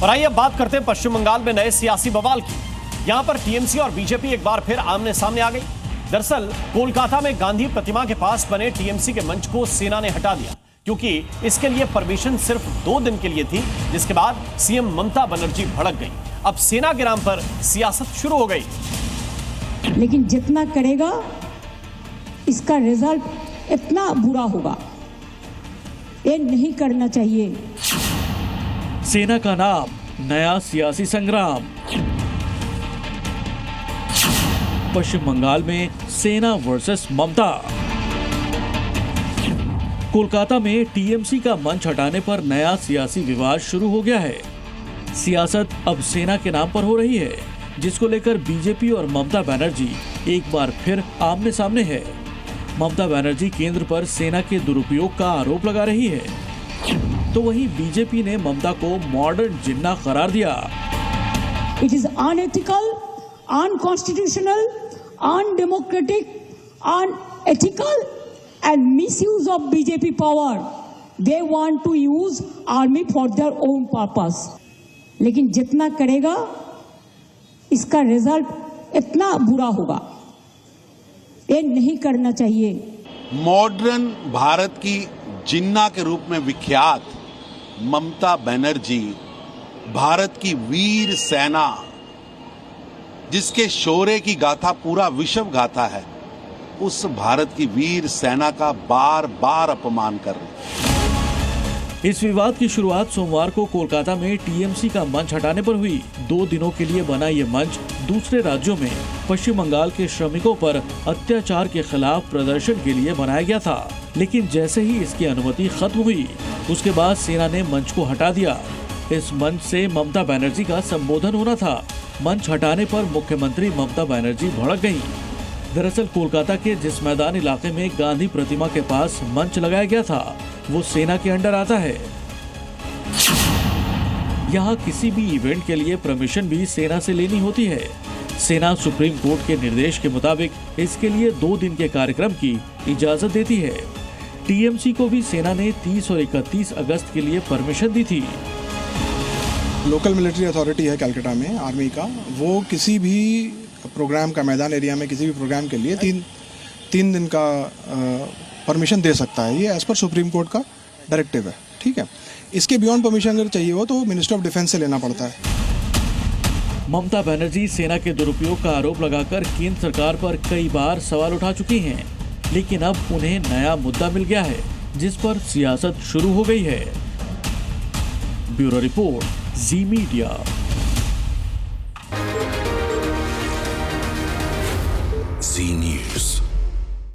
और आइए अब बात करते हैं पश्चिम बंगाल में नए सियासी बवाल की। यहां पर टीएमसी और बीजेपी एक बार फिर आमने सामने आ गई। दरअसल कोलकाता में गांधी प्रतिमा के पास बने टीएमसी के मंच को सेना ने हटा दिया, क्योंकि इसके लिए परमिशन सिर्फ 2 दिन के लिए थी, जिसके बाद सीएम ममता बनर्जी भड़क गई। अब सेना के नाम पर सियासत शुरू हो गई। लेकिन जितना करेगा इसका रिजल्ट इतना बुरा होगा, ये नहीं करना चाहिए। सेना का नाम, नया सियासी संग्राम। पश्चिम बंगाल में सेना वर्सेस ममता। कोलकाता में टीएमसी का मंच हटाने पर नया सियासी विवाद शुरू हो गया है। सियासत अब सेना के नाम पर हो रही है, जिसको लेकर बीजेपी और ममता बनर्जी एक बार फिर आमने सामने है। ममता बनर्जी केंद्र पर सेना के दुरुपयोग का आरोप लगा रही है, तो वहीं बीजेपी ने ममता को मॉडर्न जिन्ना करार दिया। It is unethical, unconstitutional, undemocratic, unethical and misuse of BJP power. They want to use army for their own purpose. लेकिन जितना करेगा इसका रिजल्ट इतना बुरा होगा, ये नहीं करना चाहिए। मॉडर्न भारत की जिन्ना के रूप में विख्यात ममता बनर्जी भारत की वीर सेना, जिसके शौर्य की गाथा पूरा विश्व गाथा है, उस भारत की वीर सेना का बार बार अपमान कर रहे। इस विवाद की शुरुआत सोमवार को कोलकाता में टीएमसी का मंच हटाने पर हुई। 2 दिनों के लिए बना ये मंच दूसरे राज्यों में पश्चिम बंगाल के श्रमिकों पर अत्याचार के खिलाफ प्रदर्शन के लिए बनाया गया था, लेकिन जैसे ही इसकी अनुमति खत्म हुई, उसके बाद सेना ने मंच को हटा दिया। इस मंच से ममता बनर्जी का संबोधन होना था। मंच हटाने पर मुख्यमंत्री ममता बनर्जी भड़क गईं। दरअसल कोलकाता के जिस मैदान इलाके में गांधी प्रतिमा के पास मंच लगाया गया था, वो सेना के अंडर आता है। यहाँ किसी भी इवेंट के लिए परमिशन भी सेना से लेनी होती है। सेना सुप्रीम कोर्ट के निर्देश के मुताबिक इसके लिए 2 दिन के कार्यक्रम की इजाजत देती है। टीएमसी को भी सेना ने 30 और 31 अगस्त के लिए परमिशन दी थी। लोकल मिलिट्री अथॉरिटी है कलकत्ता में आर्मी का, वो किसी भी प्रोग्राम का मैदान एरिया में किसी भी प्रोग्राम के लिए 3 दिन का परमिशन दे सकता है। ये एज पर सुप्रीम कोर्ट का डायरेक्टिव है, ठीक है। इसके बियॉन्ड परमिशन अगर चाहिए हो तो मिनिस्टर ऑफ डिफेंस से लेना पड़ता है। ममता बनर्जी सेना के दुरुपयोग का आरोप लगाकर केंद्र सरकार पर कई बार सवाल उठा चुकी हैं, लेकिन अब उन्हें नया मुद्दा मिल गया है, जिस पर सियासत शुरू हो गई है। ब्यूरो रिपोर्ट, जी मीडिया। जी न्यूज़।